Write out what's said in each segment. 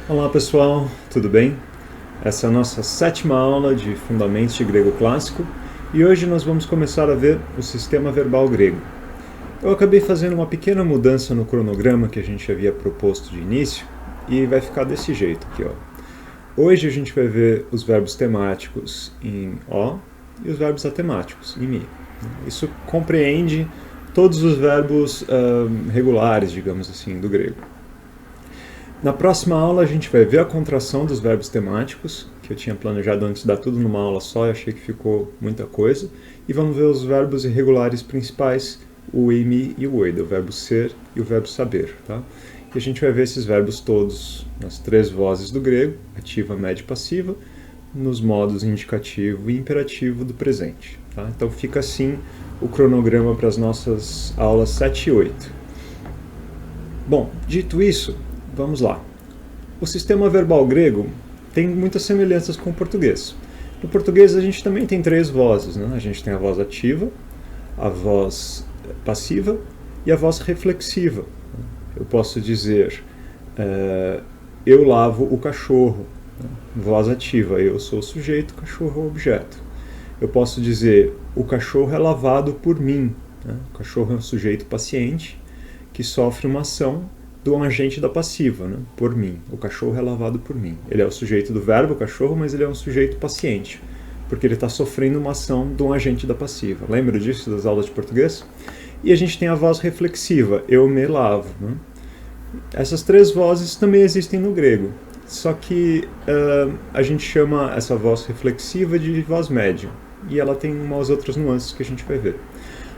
Olá pessoal, tudo bem? Essa é a nossa 7ª aula de Fundamentos de Grego Clássico e hoje nós vamos começar a ver o sistema verbal grego. Eu acabei fazendo uma pequena mudança no cronograma que a gente havia proposto de início e vai ficar desse jeito aqui, ó. Hoje a gente vai ver os verbos temáticos em O e os verbos atemáticos em Mi. Isso compreende todos os verbos regulares, digamos assim, do grego. Na próxima aula a gente vai ver a contração dos verbos temáticos, que eu tinha planejado antes dar tudo numa aula só e achei que ficou muita coisa. E vamos ver os verbos irregulares principais, o imi e o oida, o verbo ser e o verbo saber. Tá? E a gente vai ver esses verbos todos nas 3 vozes do grego, ativa, média e passiva, nos modos indicativo e imperativo do presente. Tá? Então fica assim o cronograma para as nossas aulas 7 e 8. Bom, dito isso, vamos lá. O sistema verbal grego tem muitas semelhanças com o português. No português a gente também tem 3 vozes, né? A gente tem a voz ativa, a voz passiva e a voz reflexiva. Eu posso dizer, eu lavo o cachorro, voz ativa, eu sou o sujeito, o cachorro é o objeto. Eu posso dizer, o cachorro é lavado por mim, o cachorro é um sujeito paciente que sofre uma ação do agente da passiva, né? Por mim. O cachorro é lavado por mim. Ele é o sujeito do verbo cachorro, mas ele é um sujeito paciente, porque ele está sofrendo uma ação de um agente da passiva. Lembra disso das aulas de português? E a gente tem a voz reflexiva, eu me lavo. Né? Essas 3 vozes também existem no grego, só que a gente chama essa voz reflexiva de voz média, e ela tem umas outras nuances que a gente vai ver.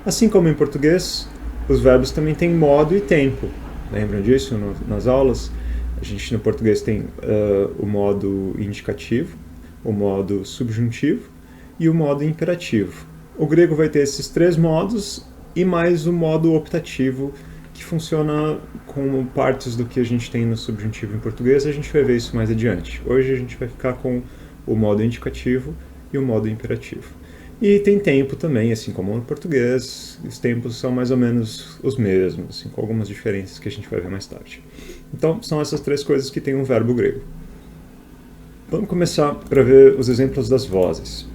Assim como em português, os verbos também têm modo e tempo. Lembram disso nas aulas? A gente no português tem o modo indicativo, o modo subjuntivo e o modo imperativo. O grego vai ter esses 3 modos e mais o modo optativo, que funciona com partes do que a gente tem no subjuntivo em português. A gente vai ver isso mais adiante. Hoje a gente vai ficar com o modo indicativo e o modo imperativo. E tem tempo também, assim como no português, os tempos são mais ou menos os mesmos, assim, com algumas diferenças que a gente vai ver mais tarde. Então, são essas 3 coisas que tem um verbo grego. Vamos começar para ver os exemplos das vozes.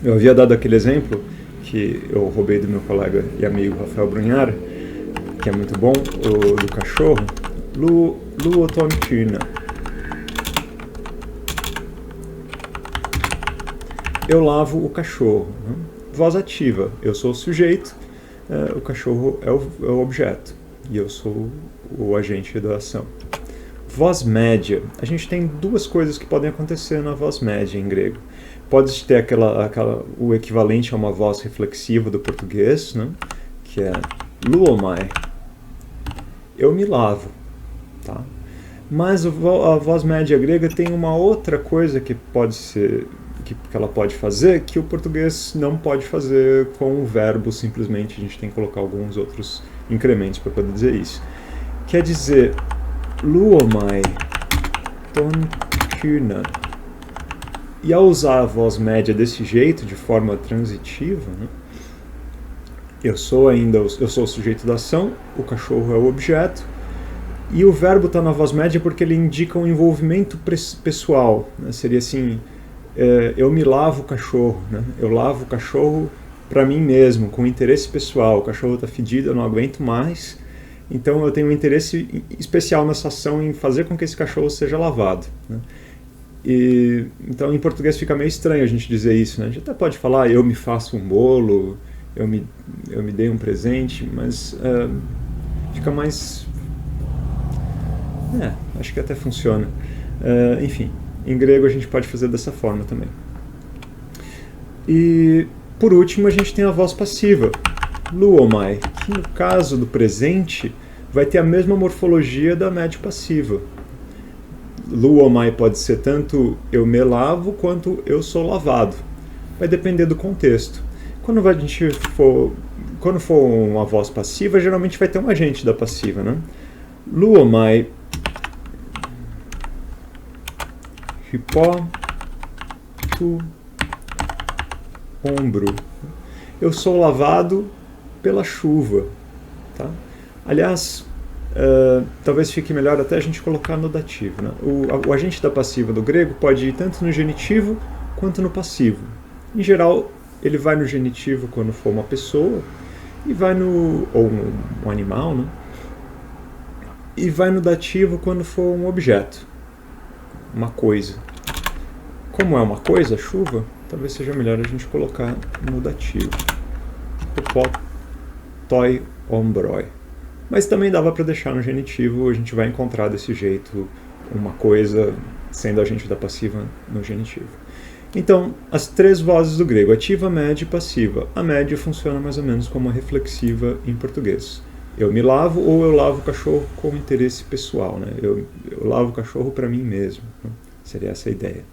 Eu havia dado aquele exemplo que eu roubei do meu colega e amigo Rafael Brunhar, que é muito bom, o do cachorro, luotontina. Eu lavo o cachorro. Né? Voz ativa, eu sou o sujeito, o cachorro é o objeto, e eu sou o agente da ação. Voz média, a gente tem 2 coisas que podem acontecer na voz média em grego. Pode ter o equivalente a uma voz reflexiva do português, né? Que é luomai, eu me lavo. Tá? Mas a voz média grega tem uma outra coisa que pode ser que ela pode fazer, que o português não pode fazer com o verbo simplesmente. A gente tem que colocar alguns outros incrementos para poder dizer isso. Quer dizer, luomai tontina. E ao usar a voz média desse jeito, de forma transitiva, né, eu sou o sujeito da ação, o cachorro é o objeto, e o verbo está na voz média porque ele indica um envolvimento pessoal. Né? Seria assim, eu me lavo o cachorro, né? Eu lavo o cachorro para mim mesmo, com interesse pessoal. O cachorro está fedido, eu não aguento mais, então eu tenho um interesse especial nessa ação em fazer com que esse cachorro seja lavado. Né? Então em português fica meio estranho a gente dizer isso. Né? A gente até pode falar, eu me faço um bolo, eu me dei um presente, mas fica mais... acho que até funciona. Enfim. Em grego a gente pode fazer dessa forma também. E, por último, a gente tem a voz passiva, luomai, que no caso do presente vai ter a mesma morfologia da média passiva. Luomai pode ser tanto eu me lavo quanto eu sou lavado. Vai depender do contexto. Quando for uma voz passiva, geralmente vai ter um agente da passiva. Né? Luomai Hipó, tu, ombro. Eu sou lavado pela chuva. Tá? Aliás, talvez fique melhor até a gente colocar no dativo, né? O agente da passiva do grego pode ir tanto no genitivo quanto no passivo. Em geral, ele vai no genitivo quando for uma pessoa, e vai ou um animal, né? E vai no dativo quando for um objeto, uma coisa. Como é uma coisa, chuva, talvez seja melhor a gente colocar no dativo. Popó, toi, ombroi. Mas também dava para deixar no genitivo, a gente vai encontrar desse jeito uma coisa sendo agente da passiva no genitivo. Então, as três vozes do grego, ativa, média e passiva. A média funciona mais ou menos como a reflexiva em português. Eu me lavo ou eu lavo o cachorro com interesse pessoal, né? Eu lavo o cachorro para mim mesmo, né? Seria essa a ideia.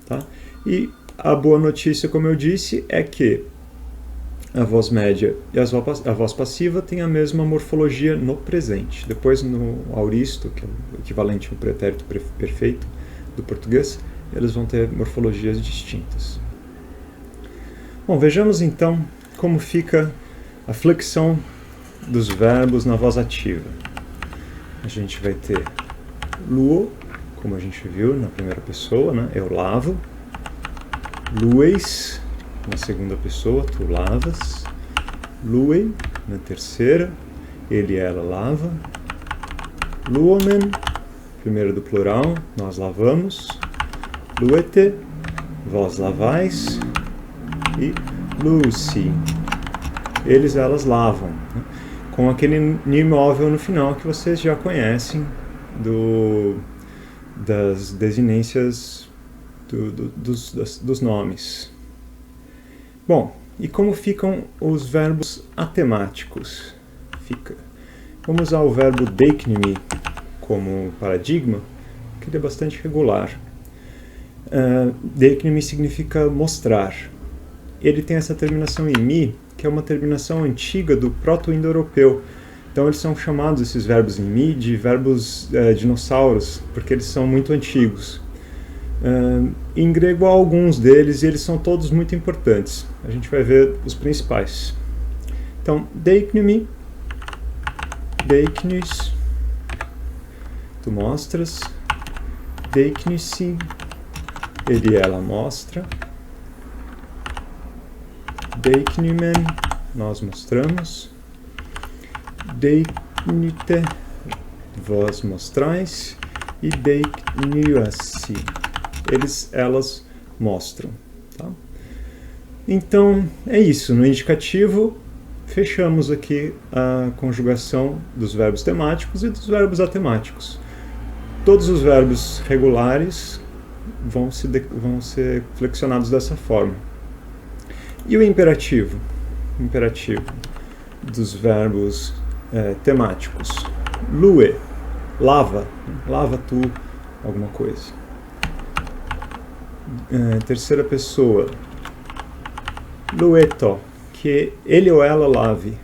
Tá? E a boa notícia, como eu disse, é que a voz média e a voz passiva têm a mesma morfologia no presente. Depois, no auristo, que é o equivalente ao pretérito perfeito do português, eles vão ter morfologias distintas. Bom, vejamos então como fica a flexão dos verbos na voz ativa. A gente vai ter luo, como a gente viu na primeira pessoa, né? Eu lavo. Lueis, na segunda pessoa, tu lavas. Luei, na terceira, ele e ela lava. Luomen, primeiro do plural, nós lavamos. Luete, vós lavais. E Luci, eles, elas lavam, né? Com aquele ni móvel no final que vocês já conhecem das desinências dos nomes. Bom, e como ficam os verbos atemáticos? Vamos usar o verbo deiknimi como paradigma, que ele é bastante regular. Deiknimi significa mostrar. Ele tem essa terminação em mi, que é uma terminação antiga do proto-indo-europeu. Então eles são chamados, esses verbos em mi, de verbos dinossauros, porque eles são muito antigos. Em grego há alguns deles e eles são todos muito importantes. A gente vai ver os principais. Então, deiknimi, deiknis, tu mostras. Deiknisi, ele e ela mostra. Deiknimen, nós mostramos. Deiknite, vós mostrais. E deikniuasi, eles, elas mostram. Tá? Então, é isso. No indicativo, fechamos aqui a conjugação dos verbos temáticos e dos verbos atemáticos. Todos os verbos regulares vão ser flexionados dessa forma. E o imperativo? O imperativo dos verbos temáticos. Lue, lava, lava tu alguma coisa. Terceira pessoa. Lueto, que ele ou ela lave.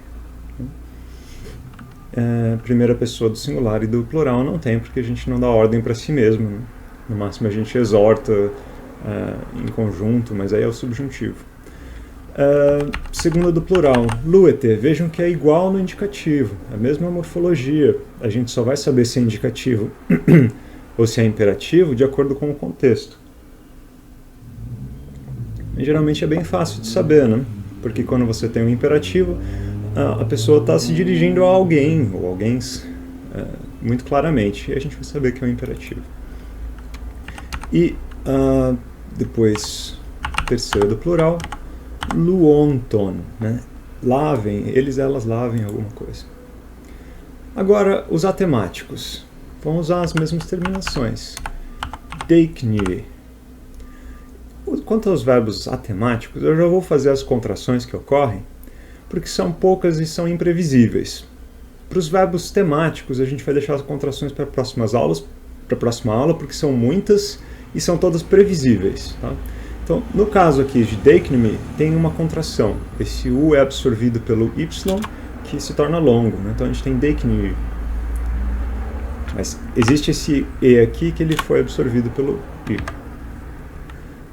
Primeira pessoa do singular e do plural não tem, porque a gente não dá ordem para si mesmo, né? No máximo a gente exorta em conjunto, mas aí é o subjuntivo. Segunda do plural, luete, vejam que é igual no indicativo, a mesma morfologia. A gente só vai saber se é indicativo ou se é imperativo de acordo com o contexto. E, geralmente é bem fácil de saber, né? Porque quando você tem um imperativo, a pessoa está se dirigindo a alguém ou alguém muito claramente, e a gente vai saber que é um imperativo. E depois, terceiro do plural, luonton, né? Lavem, eles, elas lavem alguma coisa. Agora, os atemáticos. Vão usar as mesmas terminações. Deikni. Quanto aos verbos atemáticos, eu já vou fazer as contrações que ocorrem, porque são poucas e são imprevisíveis. Para os verbos temáticos, a gente vai deixar as contrações para próximas aulas, para a próxima aula, porque são muitas e são todas previsíveis. Tá? Então, no caso aqui de deiknimi, tem uma contração. Esse U é absorvido pelo Y, que se torna longo. Né? Então, a gente tem deiknimi. Mas existe esse E aqui que ele foi absorvido pelo I.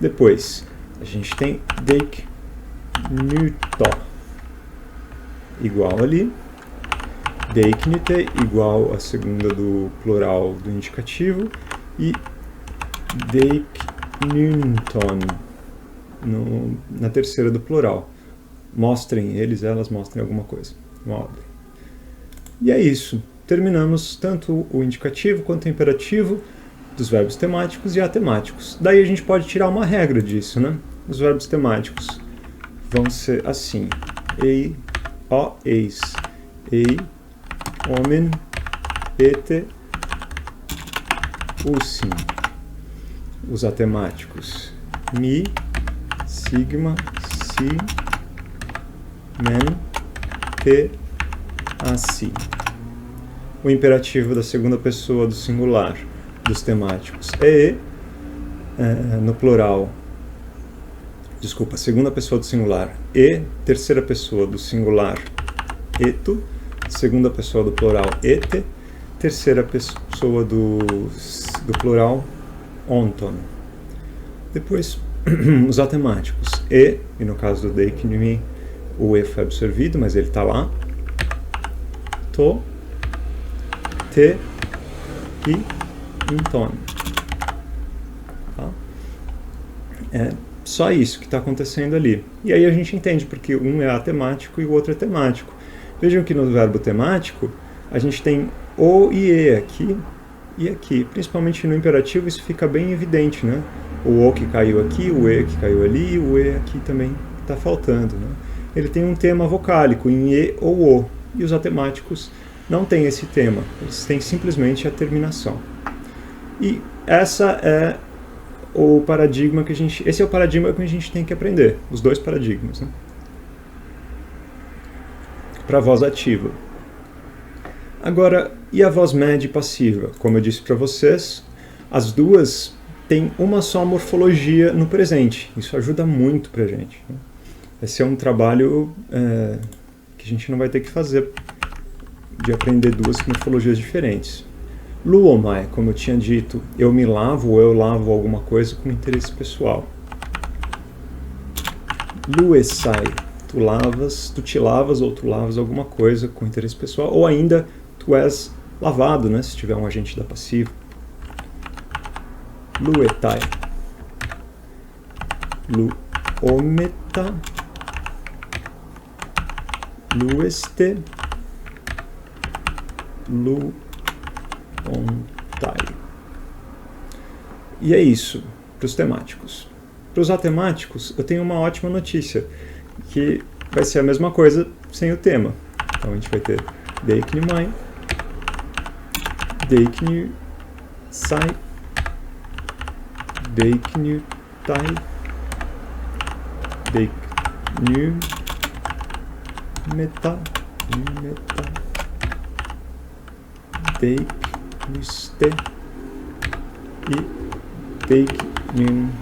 Depois, a gente tem deiknuto. Igual ali. deiknite igual a segunda do plural do indicativo e deiknynton na terceira do plural. Mostrem elas mostrem alguma coisa. Uma ordem. E é isso. Terminamos tanto o indicativo quanto o imperativo dos verbos temáticos e atemáticos. Daí a gente pode tirar uma regra disso, né? Os verbos temáticos vão ser assim. Ei, ó, eis. Ei, homem, ete, ussim. Os atemáticos. Mi, sigma, si, men, te, assi. O imperativo da segunda pessoa do singular dos temáticos é no plural. Desculpa, segunda pessoa do singular e, terceira pessoa do singular eto, segunda pessoa do plural ete, terceira pessoa do plural onton. Depois, os atemáticos e no caso do deiknimi, o e foi absorvido, mas ele está lá. To, te e inton. Tá? É só isso que está acontecendo ali. E aí a gente entende porque um é atemático e o outro é temático. Vejam que no verbo temático a gente tem o e aqui e aqui. Principalmente no imperativo isso fica bem evidente, né? O que caiu aqui, o e que caiu ali, o e aqui também está faltando, né? Ele tem um tema vocálico em e ou o. E os atemáticos não têm esse tema, eles têm simplesmente a terminação. E essa é o paradigma que esse é o paradigma que a gente tem que aprender, os dois paradigmas, né? Para a voz ativa. Agora, e a voz média e passiva? Como eu disse para vocês, as duas têm uma só morfologia no presente. Isso ajuda muito para a gente, né? Esse é um trabalho que a gente não vai ter que fazer, de aprender duas morfologias diferentes. Luomai, como eu tinha dito, eu me lavo ou eu lavo alguma coisa com interesse pessoal. Luesai, tu te lavas ou tu lavas alguma coisa com interesse pessoal, ou ainda tu és lavado, né, se tiver um agente da passiva. Luetai. Luometa. Lueste. Luontai. E é isso para os temáticos. Para os atemáticos, eu tenho uma ótima notícia, que vai ser a mesma coisa sem o tema. Então a gente vai ter deiknimai, deiknisai, deiknutai, deiknumeta, deiknuste e deiknuntai.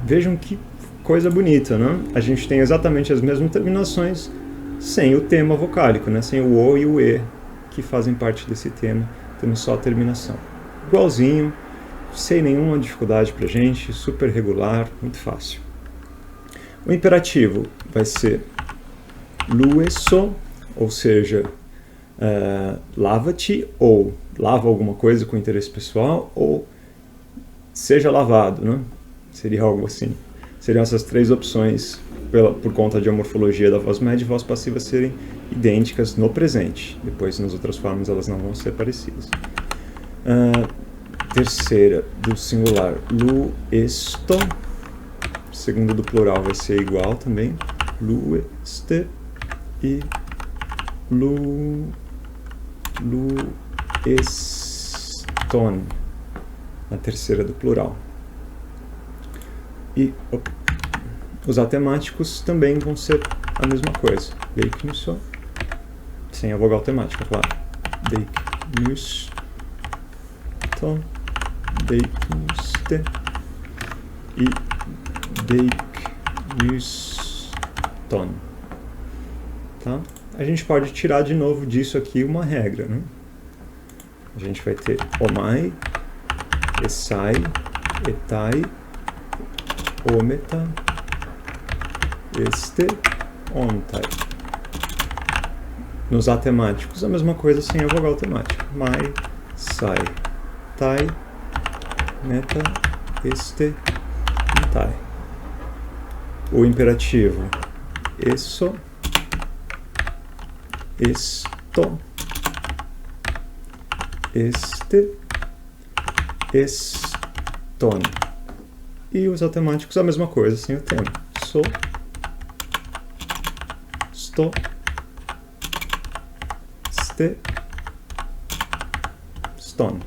Vejam que coisa bonita, né? A gente tem exatamente as mesmas terminações sem o tema vocálico, né? Sem o o e o e, que fazem parte desse tema, temos só a terminação. Igualzinho, sem nenhuma dificuldade pra gente, super regular, muito fácil. O imperativo vai ser lueso, ou seja, lava-te, ou lava alguma coisa com interesse pessoal, ou seja lavado, né? Seria algo assim. Seriam essas três opções, por conta de a morfologia da voz média e voz passiva serem idênticas no presente. Depois, nas outras formas, elas não vão ser parecidas. Terceira, do singular, luesto. Segunda do plural vai ser igual também. Lueste e lueston. Na terceira do plural. E os atemáticos também vão ser a mesma coisa. Deiknuso, sem a vogal temática, claro. Deiknuston, deiknuste e deiknuston. Tá? A gente pode tirar de novo disso aqui uma regra, né? A gente vai ter omai, esai, etai, ometa, este, ontai. nos atemáticos, a mesma coisa sem a vogal temática. Mai, sai, tai, meta, este, tai. O imperativo, eso, esto, este, eston. E os atemáticos, a mesma coisa sem o tema. So, sto, ste, ston.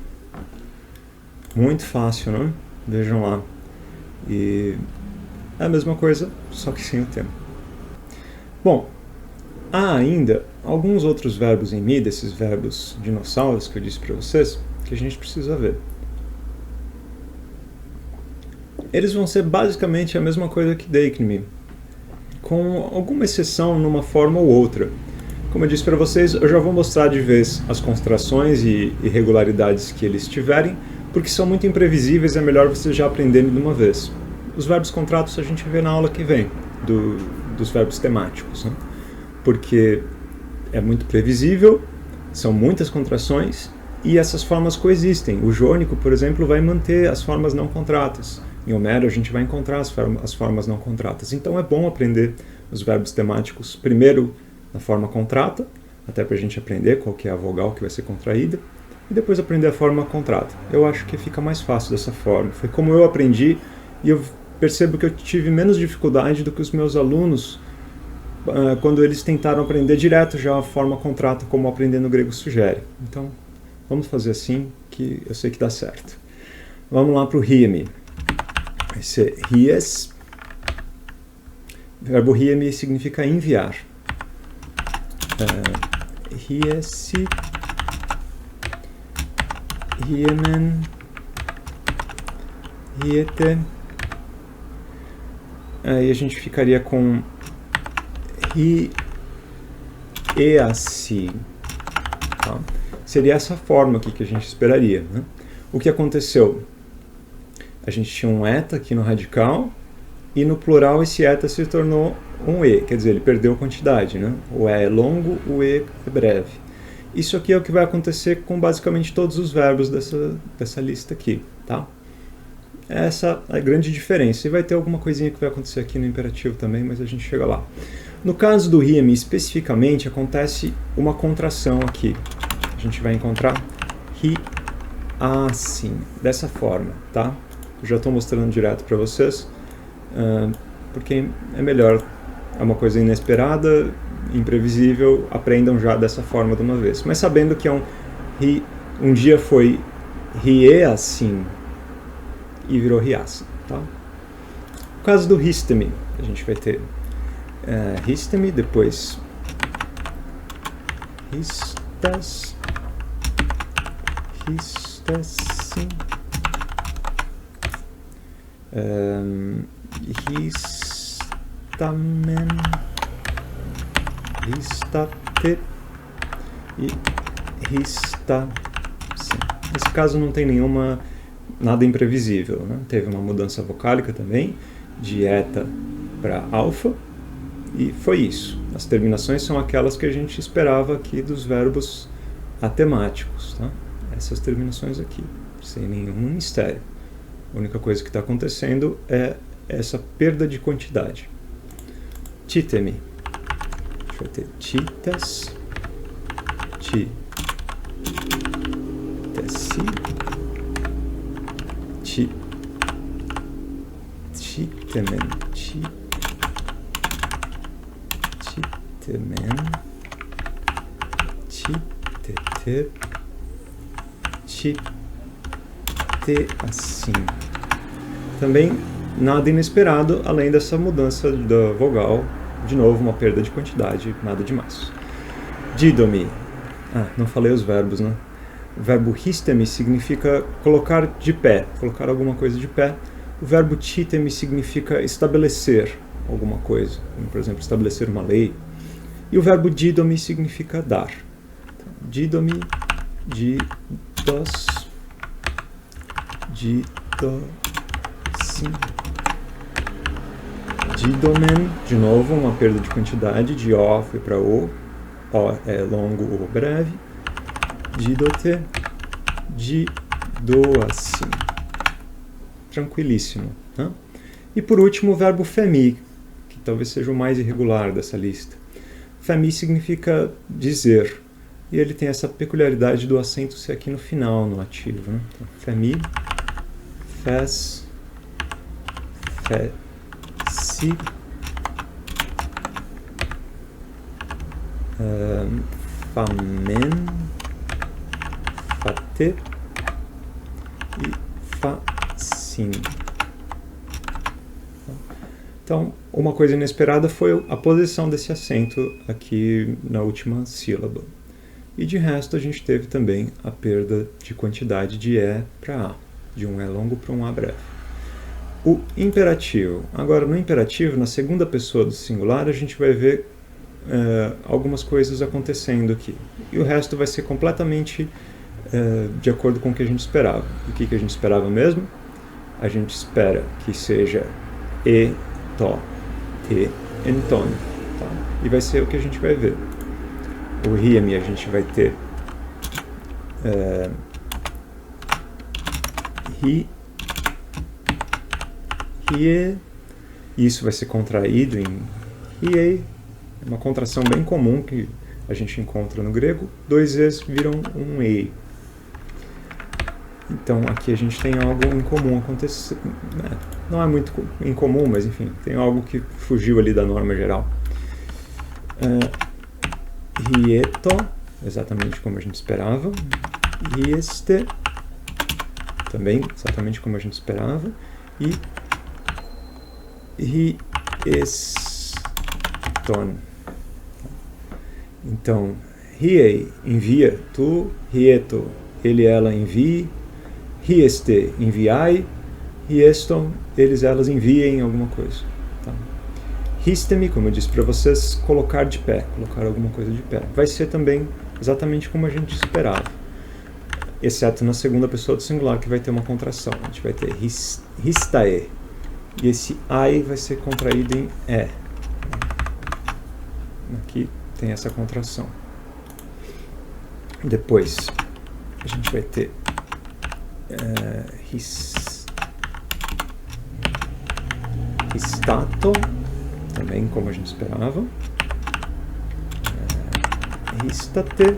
Muito fácil, não? Vejam lá. E é a mesma coisa, só que sem o tema. Bom, há ainda alguns outros verbos em mi, desses verbos dinossauros que eu disse para vocês, que a gente precisa ver. Eles vão ser basicamente a mesma coisa que deiknmi, com alguma exceção numa forma ou outra. Como eu disse para vocês, eu já vou mostrar de vez as contrações e irregularidades que eles tiverem, porque são muito imprevisíveis e é melhor vocês já aprenderem de uma vez. Os verbos contratos a gente vê na aula que vem, dos verbos temáticos, né? Porque é muito previsível, são muitas contrações e essas formas coexistem. O jônico, por exemplo, vai manter as formas não contratas. Em Homero a gente vai encontrar as formas não contratas. Então é bom aprender os verbos temáticos primeiro na forma contrata, até para a gente aprender qual que é a vogal que vai ser contraída, e depois aprender a forma contrata. Eu acho que fica mais fácil dessa forma. Foi como eu aprendi e eu percebo que eu tive menos dificuldade do que os meus alunos quando eles tentaram aprender direto já a forma contrata, como aprender no grego sugere. Então, vamos fazer assim, que eu sei que dá certo. Vamos lá para o hiemi. Vai ser hies. O verbo hiemi significa enviar. Hiesi, hiemen, hiete. Aí a gente ficaria com easi. Tá? Seria essa forma aqui que a gente esperaria, né? O que aconteceu? A gente tinha um eta aqui no radical e no plural esse eta se tornou um e, quer dizer, ele perdeu quantidade, né? O e é longo, o e é breve. Isso aqui é o que vai acontecer com basicamente todos os verbos dessa lista aqui, tá? Essa é a grande diferença. E vai ter alguma coisinha que vai acontecer aqui no imperativo também, mas a gente chega lá. No caso do hiemi, especificamente, acontece uma contração aqui. A gente vai encontrar assim, dessa forma, tá? Eu já estou mostrando direto para vocês, porque é melhor, é uma coisa inesperada, imprevisível, aprendam já dessa forma de uma vez. Mas sabendo que um dia foi assim e virou riaça, tá? No caso do histemi, a gente vai ter histemi, depois histas, histasim, histamen, histate e histasim. Nesse caso não tem nada imprevisível, né? Teve uma mudança vocálica também, de eta para alfa, e foi isso. As terminações são aquelas que a gente esperava aqui dos verbos atemáticos, tá? Essas terminações aqui, sem nenhum mistério. A única coisa que está acontecendo é essa perda de quantidade. Titemi. A gente vai ter titas, titesi, titemen, titete, assim. Também nada inesperado, além dessa mudança da vogal. De novo, uma perda de quantidade, nada demais. Didomi. Não falei os verbos, né? O verbo histemi significa colocar de pé, colocar alguma coisa de pé. O verbo titemi significa estabelecer alguma coisa, como, por exemplo, estabelecer uma lei. E o verbo didomi significa dar. Então, didomi, didos, didosim. Didomen, de novo, uma perda de quantidade, de O foi para O. O é longo ou breve. Didote, didoasi. Tranquilíssimo. Né? E por último o verbo femi, que talvez seja o mais irregular dessa lista. Femi significa dizer. E ele tem essa peculiaridade do acento ser aqui no final, no ativo. Né? Então, femi, fes, fesi, famen, fate e facin. Então, uma coisa inesperada foi a posição desse acento aqui na última sílaba. E de resto a gente teve também a perda de quantidade de E para A, de um E longo para um A breve. O imperativo. Agora, no imperativo, na segunda pessoa do singular, a gente vai ver algumas coisas acontecendo aqui. E o resto vai ser completamente de acordo com o que a gente esperava. O que a gente esperava mesmo? A gente espera que seja E, To, Te, Entone. Tá? E vai ser o que a gente vai ver. O riemi a gente vai ter ri, rie, isso vai ser contraído em riei, uma contração bem comum que a gente encontra no grego, dois E's viram um ei. Então aqui a gente tem algo incomum acontecendo, né? Não é muito incomum, mas enfim, tem algo que fugiu ali da norma geral. Rieto, exatamente como a gente esperava. Rieste, também exatamente como a gente esperava. E rieston. Então, riei, envia, tu, rieto, ele, ela, envie. Rieste, enviai. Rieston, eles, elas enviem alguma coisa. Tá? Ristemi, como eu disse para vocês, colocar de pé, colocar alguma coisa de pé. Vai ser também exatamente como a gente esperava, exceto na segunda pessoa do singular, que vai ter uma contração. A gente vai ter ristae, e esse ai vai ser contraído em e. Aqui tem essa contração. Depois, a gente vai ter ristato, também como a gente esperava, ristate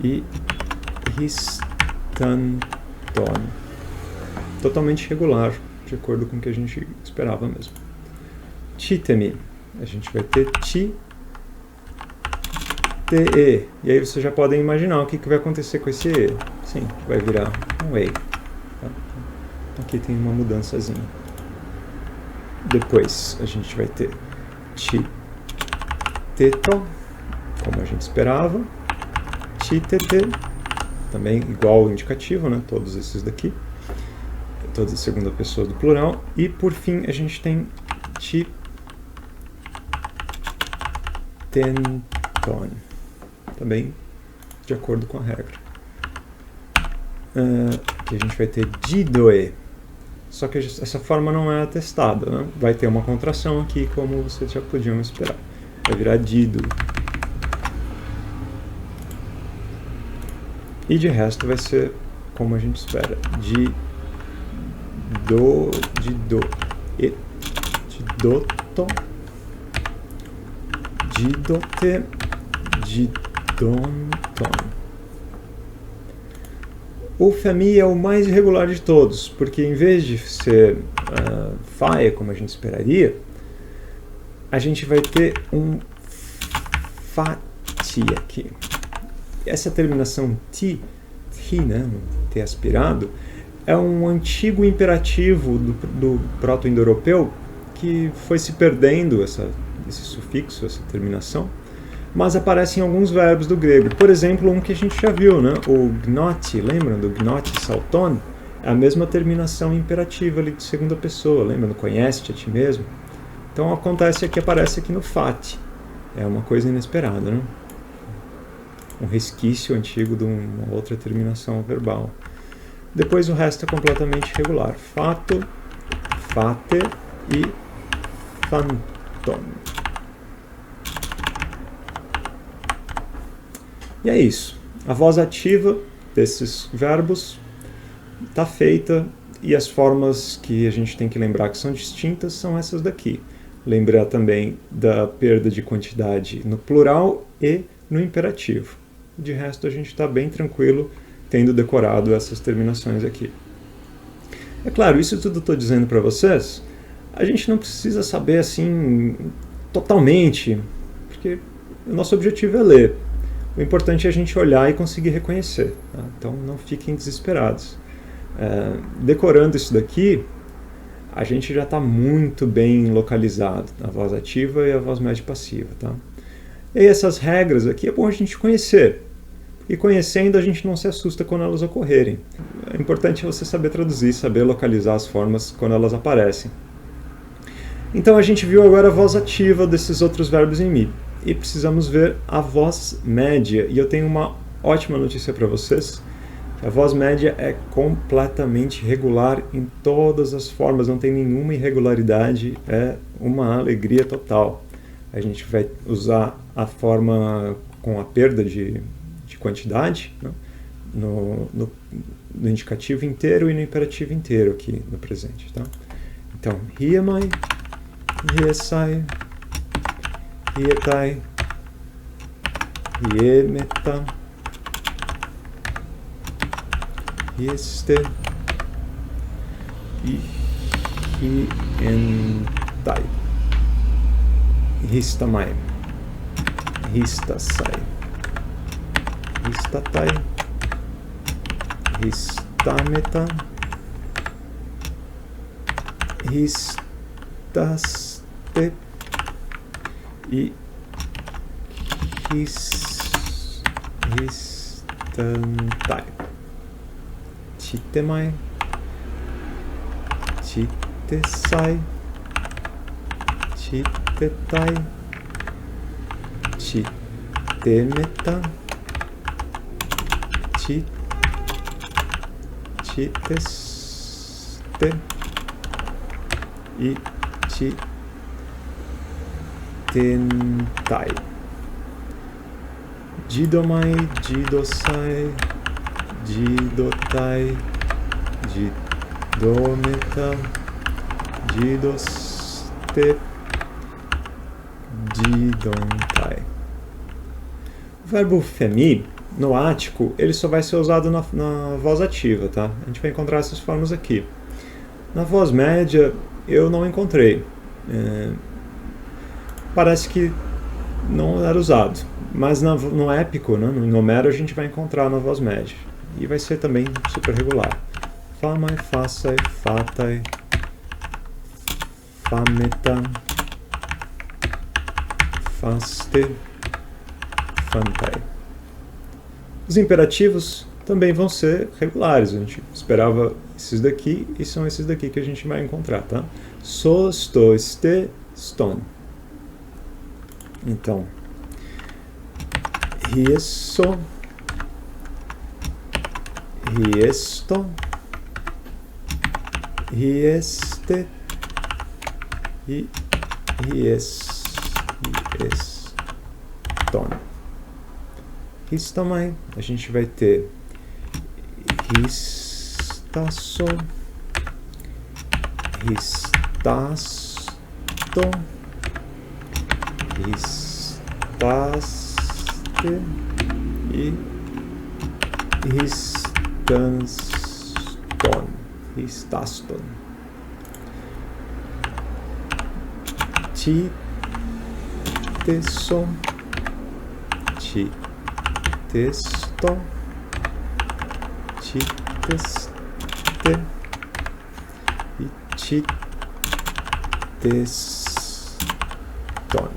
e ristanton. Totalmente regular, de acordo com o que a gente esperava mesmo. Titemi, a gente vai ter ti, te, e. E aí vocês já podem imaginar o que vai acontecer com esse e. Sim, vai virar um ei. Tá? Aqui tem uma mudançazinha. Depois a gente vai ter ti, teto, como a gente esperava. Ti, tete, também igual ao indicativo, né? Todos esses daqui. Todas as segunda pessoa do plural. E por fim a gente tem ti, tenton. Também de acordo com a regra. Aqui a gente vai ter didoe. Só que essa forma não é atestada, né? Vai ter uma contração aqui, como vocês já podiam esperar. Vai virar dido. E de resto vai ser como a gente espera. Dido, e, didoto, didote, didonton. O femi é o mais irregular de todos, porque em vez de ser fae, como a gente esperaria, a gente vai ter um fati aqui. Essa terminação ti, né, ter aspirado, é um antigo imperativo do proto-indo-europeu que foi se perdendo esse sufixo, essa terminação, mas aparece em alguns verbos do grego. Por exemplo, um que a gente já viu, né? O gnoti, lembram do gnoti salton? É a mesma terminação imperativa ali de segunda pessoa, lembra? Conhece-te a ti mesmo? Então acontece aqui, aparece aqui no fati. É uma coisa inesperada, né? Um resquício antigo de uma outra terminação verbal. Depois o resto é completamente regular. Fato, fate e phantom. E é isso. A voz ativa desses verbos está feita, e as formas que a gente tem que lembrar que são distintas são essas daqui. Lembrar também da perda de quantidade no plural e no imperativo. De resto, a gente está bem tranquilo tendo decorado essas terminações aqui. É claro, isso tudo estou dizendo para vocês, a gente não precisa saber assim totalmente, porque o nosso objetivo é ler. O importante é a gente olhar e conseguir reconhecer. Tá? Então não fiquem desesperados. Decorando isso daqui, a gente já está muito bem localizado na voz ativa e a voz média passiva. Tá? E aí essas regras aqui é bom a gente conhecer. E conhecendo, a gente não se assusta quando elas ocorrerem. É importante você saber traduzir, saber localizar as formas quando elas aparecem. Então a gente viu agora a voz ativa desses outros verbos em mi. E precisamos ver a voz média. E eu tenho uma ótima notícia para vocês. A voz média é completamente regular em todas as formas, não tem nenhuma irregularidade, é uma alegria total. A gente vai usar a forma com a perda de quantidade, né? no indicativo inteiro e no imperativo inteiro aqui no presente. Tá? Então, hiemai, hiesai, hietai, hiemeta, hieste e hientai, histamai, histasai, histatai, histameta, histaste e histantai. Chitemai, chitesai, chitetai, chitemeta, chiteste e chitentai. Jidomai, jidosai, jidotai, jidometa, jidoste, jidontai. O verbo femi, no ático, ele só vai ser usado na voz ativa, tá? A gente vai encontrar essas formas aqui. Na voz média, eu não encontrei. Parece que não era usado. Mas no épico, né, no Homero, a gente vai encontrar na voz média. E vai ser também super regular. Famai, façai, fatai, fameta, faste, fantai. Os imperativos também vão ser regulares. A gente esperava esses daqui e são esses daqui que a gente vai encontrar, tá? So, sto, ste, ston. Então, hieso, hiesto, hieste e hieston. Histamai, a gente vai ter histasso, histasto, histaste e histanston. Histaston. Titeso, titesto, titeste e titeston.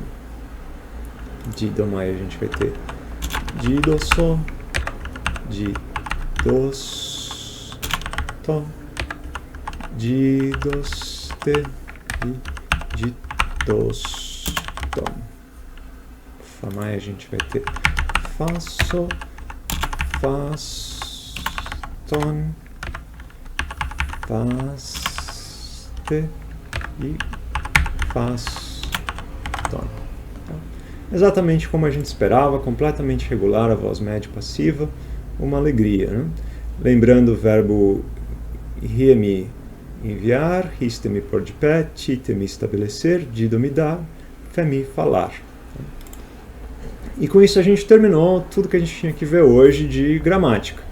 Didomai a gente vai ter didoso, didosto, didoste e didoston. Famai a gente vai ter faço, faston, faste e faston. Exatamente como a gente esperava, completamente regular, a voz média passiva, uma alegria, né? Lembrando o verbo ria-me enviar, riste-me pôr de pé, tite-me estabelecer, dido-me dar, fé-me falar. E com isso a gente terminou tudo que a gente tinha que ver hoje de gramática.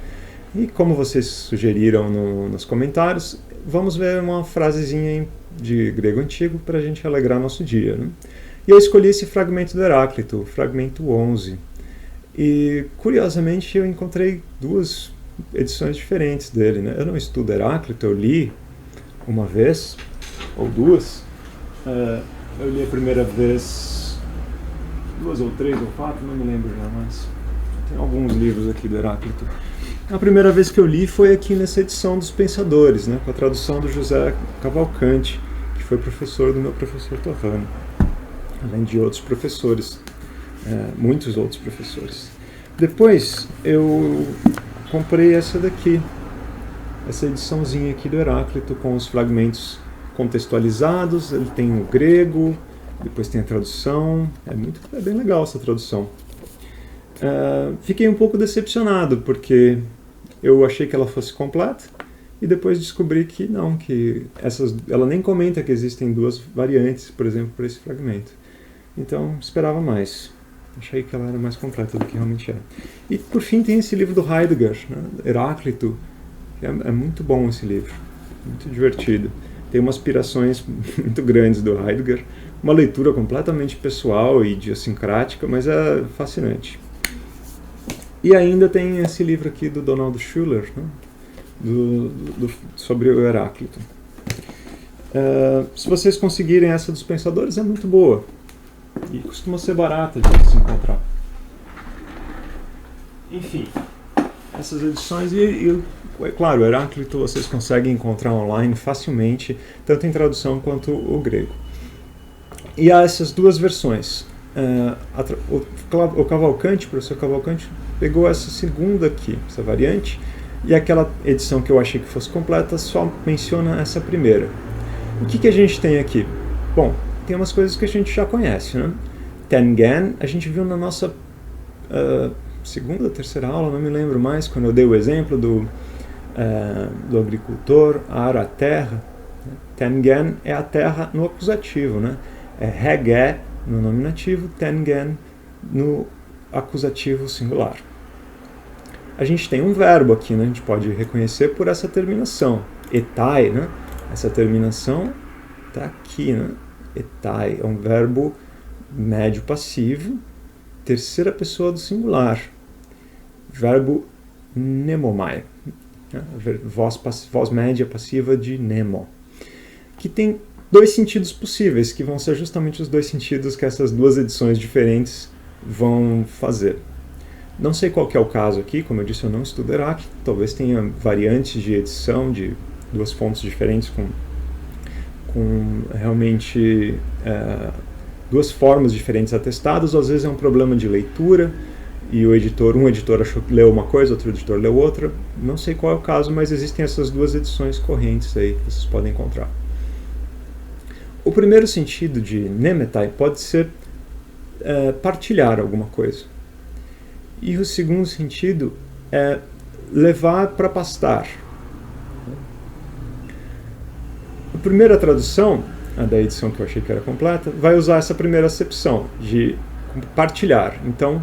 E como vocês sugeriram nos comentários, vamos ver uma frasezinha de grego antigo para a gente alegrar nosso dia, né? E eu escolhi esse fragmento do Heráclito, o fragmento 11. E, curiosamente, eu encontrei duas edições diferentes dele, né? Eu não estudo Heráclito, eu li uma vez, ou duas. Eu li a primeira vez, duas ou três ou quatro, não me lembro já mais. Tem alguns livros aqui do Heráclito. A primeira vez que eu li foi aqui nessa edição dos Pensadores, né? Com a tradução do José Cavalcante, que foi professor do meu professor Torrano, além de outros professores, muitos outros professores. Depois eu comprei essa daqui, essa ediçãozinha aqui do Heráclito com os fragmentos contextualizados. Ele tem o grego, depois tem a tradução, é bem legal essa tradução. Fiquei um pouco decepcionado porque eu achei que ela fosse completa e depois descobri que não, ela nem comenta que existem duas variantes, por exemplo, para esse fragmento. Então, esperava mais. Achei que ela era mais completa do que realmente é. E, por fim, tem esse livro do Heidegger, né? Heráclito. É muito bom esse livro. Muito divertido. Tem umas aspirações muito grandes do Heidegger. Uma leitura completamente pessoal e idiosincrática, mas é fascinante. E ainda tem esse livro aqui do Donald Schuller, né? Sobre o Heráclito. Se vocês conseguirem essa dos Pensadores, é muito boa. E costuma ser barata de se encontrar. Enfim, essas edições claro, o Heráclito vocês conseguem encontrar online facilmente, tanto em tradução quanto o grego. E há essas duas versões. O Cavalcante, o professor Cavalcante, pegou essa segunda aqui, essa variante, e aquela edição que eu achei que fosse completa só menciona essa primeira. O que a gente tem aqui? Bom, tem umas coisas que a gente já conhece, né? Tengen, a gente viu na nossa segunda ou terceira aula, não me lembro mais, quando eu dei o exemplo do agricultor, ara a terra. Tengen é a terra no acusativo, né? É hege no nominativo, tengen no acusativo singular. A gente tem um verbo aqui, né? A gente pode reconhecer por essa terminação, etai, né? Essa terminação está aqui, né? Etai é um verbo médio passivo, terceira pessoa do singular. Verbo nemomai, né? Voz média passiva de nemo, que tem dois sentidos possíveis, que vão ser justamente os dois sentidos que essas duas edições diferentes vão fazer. Não sei qual que é o caso aqui, como eu disse, eu não estudo Heráclito, talvez tenha variantes de edição de duas fontes diferentes com realmente duas formas diferentes atestadas, ou às vezes é um problema de leitura e um editor achou que leu uma coisa, outro editor leu outra. Não sei qual é o caso, mas existem essas duas edições correntes aí que vocês podem encontrar. O primeiro sentido de nemetai pode ser partilhar alguma coisa. E o segundo sentido é levar para pastar. A primeira tradução, a da edição que eu achei que era completa, vai usar essa primeira acepção de partilhar. Então,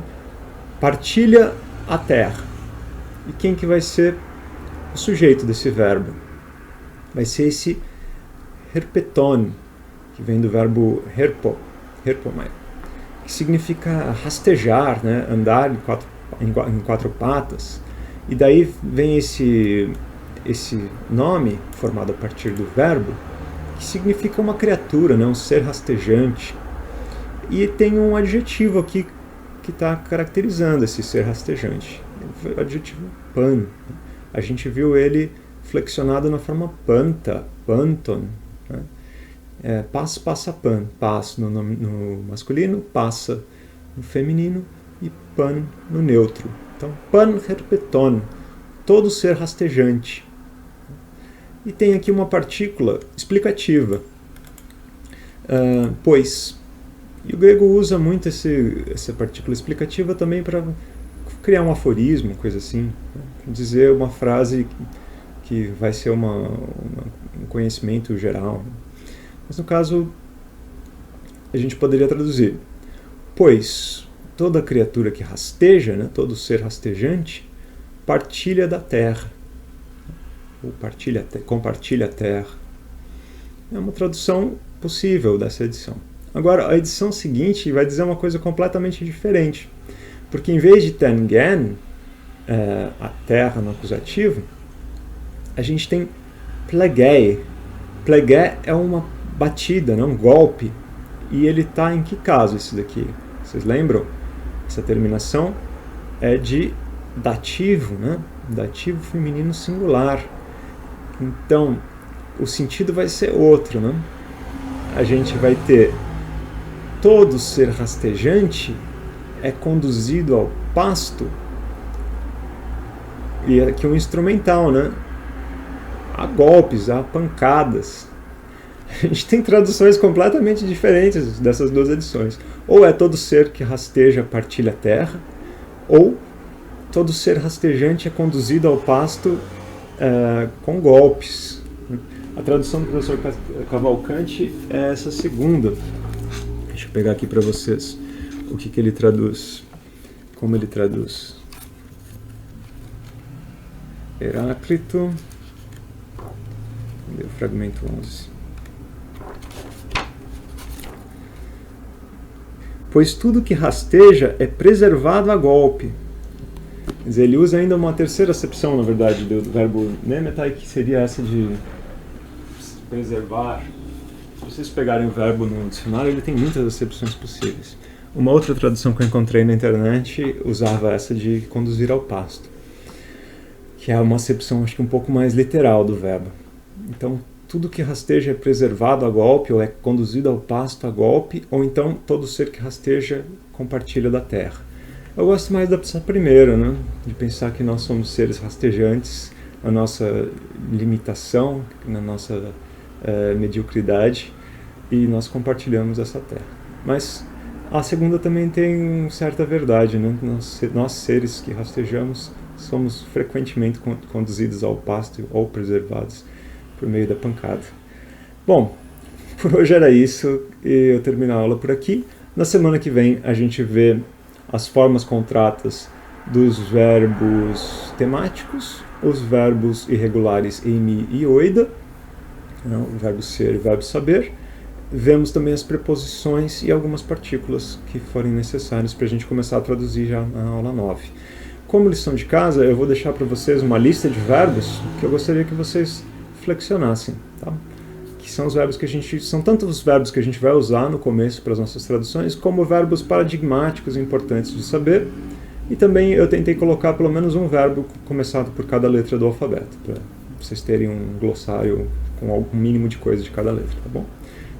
partilha a terra. E quem que vai ser o sujeito desse verbo? Vai ser esse herpeton, que vem do verbo herpomai, que significa rastejar, né? Andar em quatro patas. E daí vem esse nome, formado a partir do verbo, que significa uma criatura, né? Um ser rastejante. E tem um adjetivo aqui que está caracterizando esse ser rastejante. O adjetivo pan. A gente viu ele flexionado na forma panta, panton, né? Passa, pan. Pas no masculino, passa no feminino e pan no neutro. Então, pan herpeton, todo ser rastejante. E tem aqui uma partícula explicativa. Pois, E o grego usa muito essa partícula explicativa também para criar um aforismo, coisa assim, né? Dizer uma frase que vai ser um conhecimento geral. Mas no caso, a gente poderia traduzir: pois toda criatura que rasteja, né, todo ser rastejante, partilha da terra, ou compartilha a terra. É uma tradução possível dessa edição. Agora, a edição seguinte vai dizer uma coisa completamente diferente, porque em vez de tengen, a terra no acusativo, a gente tem plegei. Plegé é uma batida, né, um golpe, e ele está em que caso esse daqui? Vocês lembram? Essa terminação é de dativo, né? Dativo feminino singular. Então, o sentido vai ser outro, né? A gente vai ter todo ser rastejante é conduzido ao pasto, e aqui um instrumental, né? A golpes, a pancadas. A gente tem traduções completamente diferentes dessas duas edições. Ou é todo ser que rasteja partilha a terra, ou todo ser rastejante é conduzido ao pasto com golpes. A tradução do professor Cavalcante é essa segunda. Deixa eu pegar aqui para vocês o que ele traduz, como ele traduz. Heráclito, cadê o fragmento 11? Pois tudo que rasteja é preservado a golpe. Quer dizer, ele usa ainda uma terceira acepção, na verdade, do verbo nemetai, que seria essa de preservar. Se vocês pegarem o verbo no dicionário, ele tem muitas acepções possíveis. Uma outra tradução que eu encontrei na internet usava essa de conduzir ao pasto, que é uma acepção, acho que um pouco mais literal do verbo. Então, tudo que rasteja é preservado a golpe, ou é conduzido ao pasto a golpe, ou então todo ser que rasteja compartilha da terra. Eu gosto mais dessa primeira, né? De pensar que nós somos seres rastejantes, na nossa limitação, na nossa mediocridade, e nós compartilhamos essa terra. Mas a segunda também tem certa verdade, né? Nós seres que rastejamos somos frequentemente conduzidos ao pasto ou preservados por meio da pancada. Bom, por hoje era isso, e eu termino a aula por aqui. Na semana que vem a gente vê as formas contratas dos verbos temáticos, os verbos irregulares emi e oida, o verbo ser e o verbo saber. Vemos também as preposições e algumas partículas que forem necessárias para a gente começar a traduzir já na aula 9. Como lição de casa, eu vou deixar para vocês uma lista de verbos que eu gostaria que vocês flexionassem, tá? Que são os verbos são tanto os verbos que a gente vai usar no começo para as nossas traduções, como verbos paradigmáticos importantes de saber. E também eu tentei colocar pelo menos um verbo começado por cada letra do alfabeto, para vocês terem um glossário com algum mínimo de coisa de cada letra, tá bom?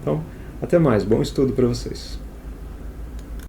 Então, até mais, bom estudo para vocês.